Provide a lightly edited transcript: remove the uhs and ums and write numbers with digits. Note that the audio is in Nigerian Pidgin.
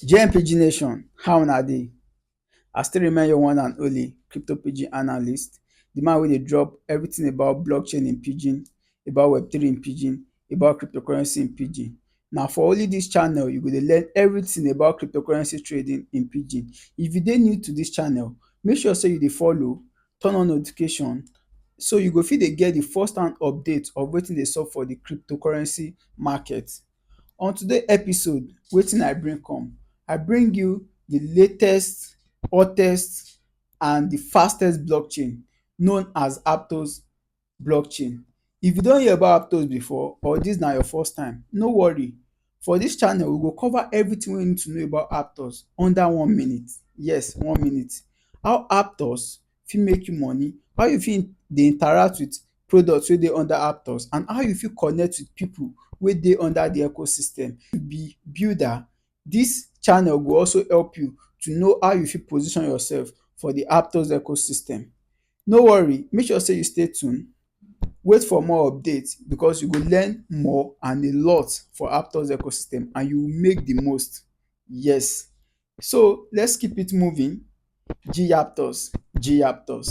JMPG Nation, how una dey? I still remain your one and only crypto pidgin analyst, the man wey dey drop everything about blockchain in pidgin, about web3 in pidgin, about cryptocurrency in pidgin. Na for only dis channel you go dey learn everything about cryptocurrency trading in pidgin. If you dey new to dis channel, make sure sey you dey follow, turn on notification so you go fit dey get the first hand update of wetin dey sup for the cryptocurrency market. On today episode, wetin I bring come? I bring you the latest, hottest and the fastest blockchain known as Aptos blockchain. If you don hear about Aptos before or dis na your first time, no worry. For dis channel, we go cover everything wey you need to know about Aptos under 1 minute. Yes, 1 minute. How Aptos fit make you money, how you fit dey interact with products wey dey under Aptos, and how you fit connect with people wey dey under the ecosystem. If you be builder, dis channel go also help you to know how you fit position yourself for the Aptos ecosystem. No worry, make sure sey you stay tuned, wait for more updates because you go learn more and a lot for Aptos ecosystem and you will make the most. Yes. So let's keep it moving. G Aptos, G Aptos.